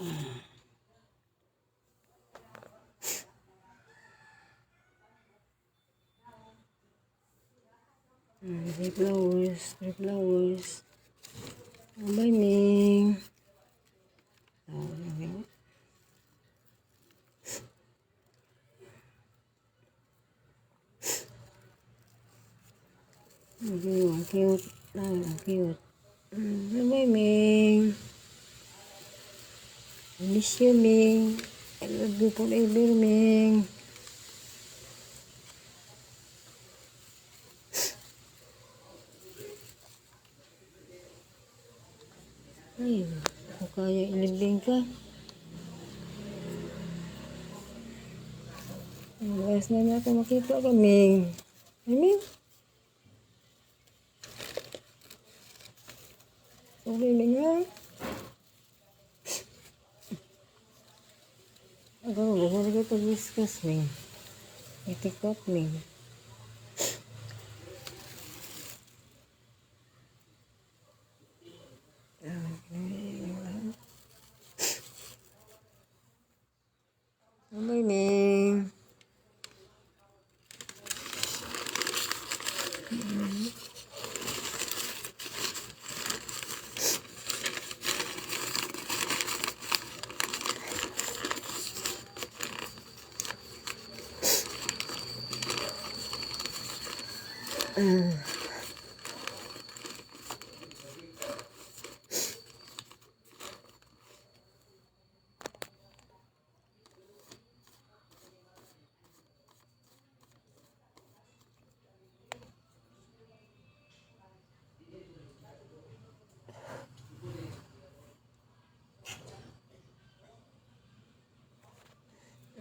Three flowers. Bye, Ming. Cute. Cute. Bye, Ming. I miss you, Ming. I love you forever, Ming. Ay, ako kaya ilibing ka. Last na natin makita ka, Ming. Ay, Ming. Okay, Ming, ha? Ako, baka kita discuss, Ming. Itikot, Ming. Bye, Ming.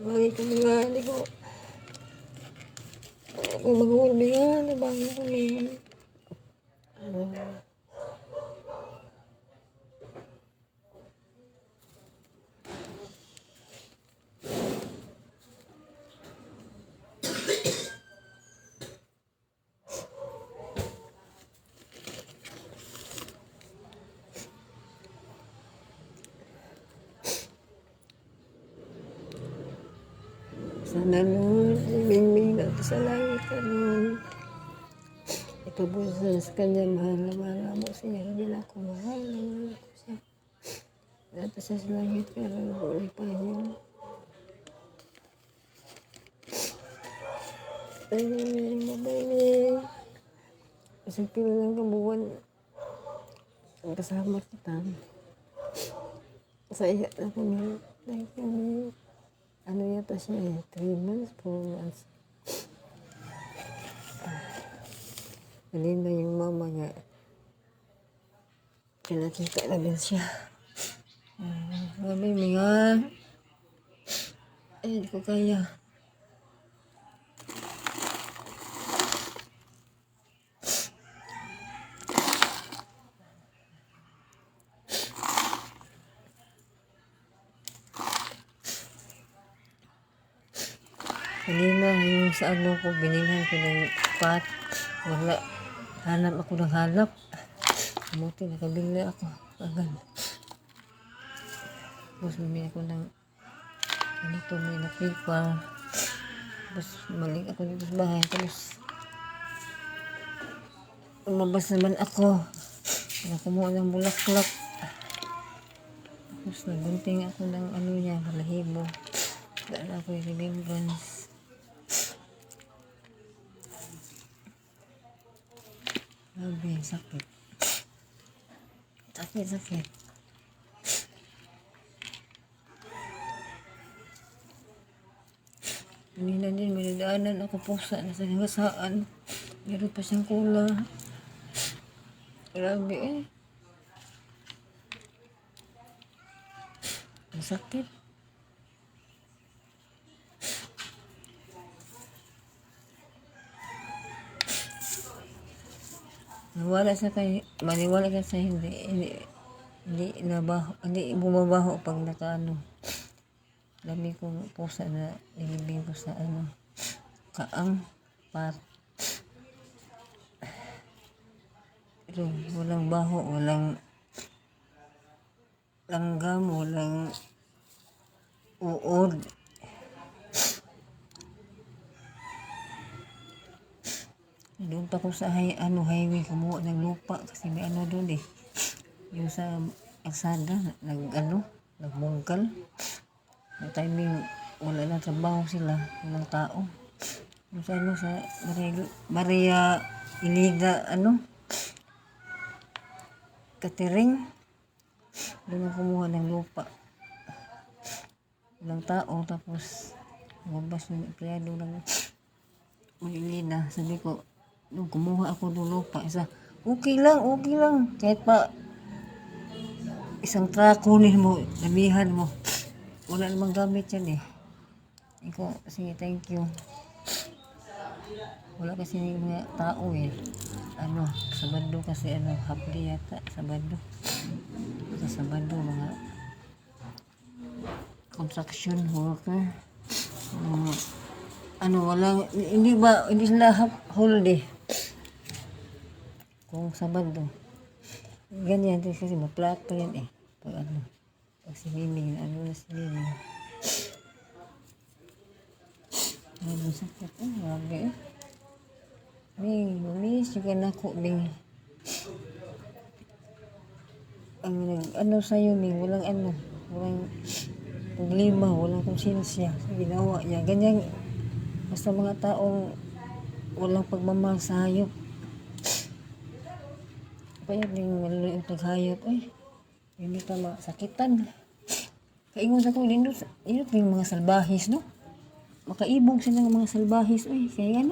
Bakit ko nga, hindi ko mag-uulbi nga, bakit ko ngayon? Sana Lord, bing-bing natin sa langit ka Lord. Ikabusan sa kanya, mahal na mo siya. Hindi na ako mahal ko siya. Dito sa langit ka Lord, buhay pa niyo. Ay, mabay. Kasi pila lang kabuwan. Ang kasama kita. Sa iya na kami. Like kami. Ano yata siya 3 months, 4 months. Kanina yung mama niya. Kinakita na din siya. Mami, mingan. Ay, hindi ko kaya. Kanina yung sa ano ko, binigyan ko ng pot. Wala. Hanap ako ng hanap. Buti nakabili ako. Agad. Tapos bumili ko ng ano to, may napipa. Tapos malik ako dito sa bahay. Tapos lumabas naman ako. Nakumuha ng bulaklak. Tapos nagunting ako ng ano niya, balahibo. Dala ako yung remembrance. Grabe, sakit. Sakit. Kanina din, may nadaanan ako pusa na sa hangasaan. Meron pa siyang kula. Grabe eh. Ang sakit. Maniwala ka sa hindi bumabaho pag nakaano. Dami kong pusa na ilibing ko sa ano, kaang par. Pero walang baho, walang langgam, walang uod. Doon pa ko sa highway kumuha ng lupa kasi may doon eh. Yung sa Aksada, nagmungkal. May timing, wala na trabaho sila, walang tao. Yung sa sa Maria Iliga, Catering. Doon ako kumuha ng lupa. Walang tao, tapos lumabas yung empleyado ng Marilina. Sabi ko, nung kumuha ako ng lupa, okay lang. Kahit pa isang truck kunin mo, damihan mo. Wala namang gamit yan eh. Iko, sige, thank you. Wala kasi yung mga tao eh. Sabado kasi hapli yata, Sabado. Sa Sabado, mga construction worker. Hindi sila holiday. Kung Sabado. Ganyan din kasi maplata yan eh. Pag si Miming, na si Miming. Masakit grabe eh. Ming, lumis yung kanako, Ming. Sa'yo, Ming, walang problema, walang konsensya sa ginawa niya. Ganyan, basta mga taong walang pagmamahal sa hayop. Kaya yung maluluyo yung taghayop, hindi tama, sakitan. Kaingon ako, lindot yung mga salbahis, no? Makaibog sila ng mga salbahis, kaya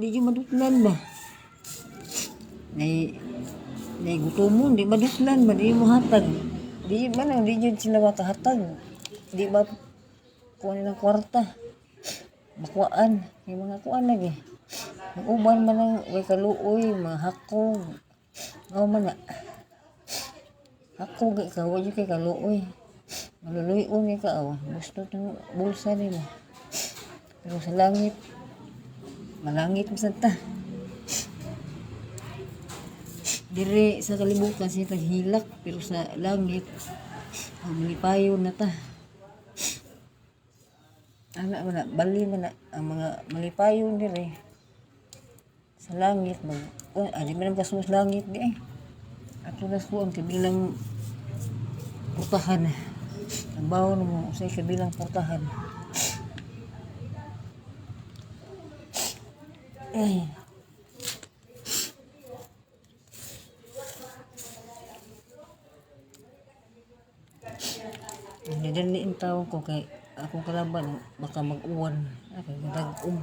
hindi yung madutlan ba? Gutomon, di madutlan ba? Di mo hatag. Di yun sila makahatag. Di ba kuha nilang kwarta? Bakwaan. Yung mga kuha lagi. Mag-uban man ng may kaluoy, mga hakog. Ngaw man na. Hakog ikaw, wala kay kaluoy. Maluluyon ikaw. Gusto ng bulsa nila. Pero sa langit, malangit mo ta. Dire sa kalibutan siya taghilak, pero sa langit, malipayo na ta. Bali man na, ang mga malipayo dire. Sa langit, di man ang kasunod langit di Ato na ko ang kabilang putahan. Ang bawo mo, sa kabilang putahan. Nidaliin tao ko kay akong kalaban baka mag-uwan. Dag-um.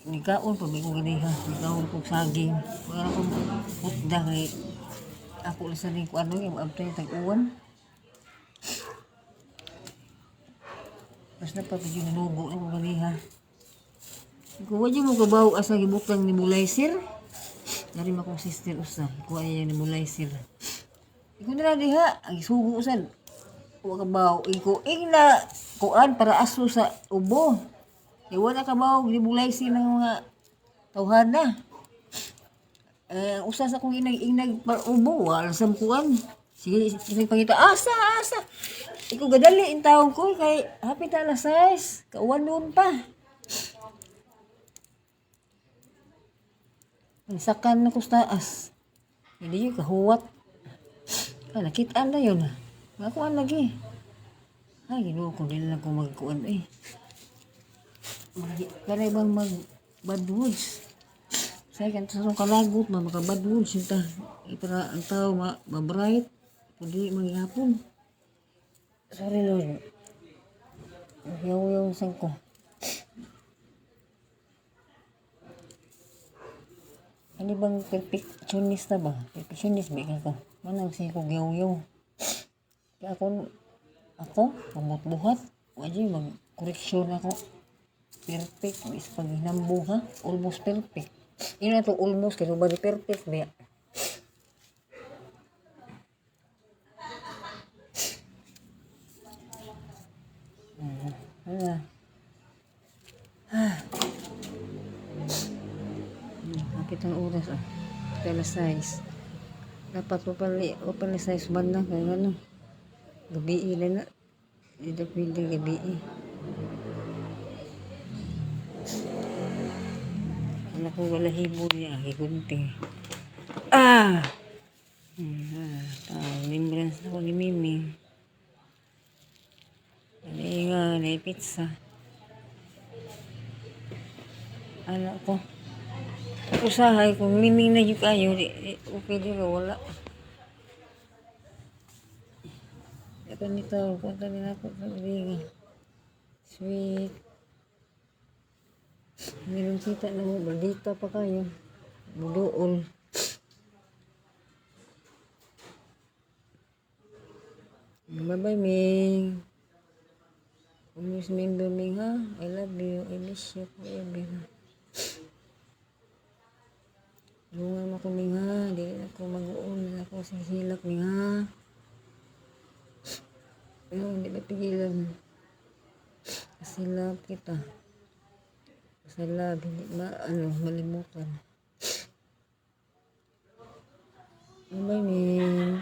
Nikaon pa may kong ganiha. Nikaon kong saging. Wala akong putda kay ako lang sa rin ko yung abta yung tag-uwan. Basta pa yung nanubo ng kong ganiha. Kuha dyan mo kabaw asa gibukang ni Mulaysir. Dari mo akong sister usa. Kuha niya ni Mulaysir. Ikaw na lang diha. Ang isugo usan. Kuha kabaw. Ikaw na kuan para aso sa ubo. Iwan na kabaw. Ni Mulaysir ng mga tawhana. Usa sa akong inag para ubo. Wala sa kuan. Sige pangita. Asa. Ikaw gadali in taong ko. Kay hapit na alas 6. Kauwan noon pa. Sakan na ko sa taas. Hindi yung kahuwat. Nakitaan na yun. Makuan lagi. Ginawa ko din lang kung magkuan Kaya bang mag-bad woods. Saya kan sa kalagot, maka-bad woods. Para ang tao ma-bright. Hindi mangyapon. Sorry Lord. Yaw-yaw sang ko. Ano bang perfectionista ba? Perfectionist ba ka? Manang siya ko yaw-yaw. Kaya ako, pamutbuhat. Wajay, mag-correction ako. Perfect. Is pag hinambuha, almost perfect. Ina to almost, kaya ba di perfect ba? Kapit ang oras kaya size. Dapat upali size banda kaya gabi ilan na Dito pwede gabi eh. Anak ko wala hibo niya. Kikunti. Ah! Remembrance na ko ni Mimi. Ano nga, na pizza. Anak ko. Usahay, kung miming na yung kayo, okay din ka, wala. Ito nito, punta din ako sa Liga. Sweet. Meron kita na mo, baldita pa kayo. Budool. Bye-bye, Ming. Miss member Ming, ha? I love you. I miss you forever. Lungan mo ko, Ming, ha? Di ako mag-uun. Ako sa hilak, Ming, ha? Pero hindi ba pigilan? Kasi love kita. Kasi love, hindi malimutan. Bye-bye, Ming.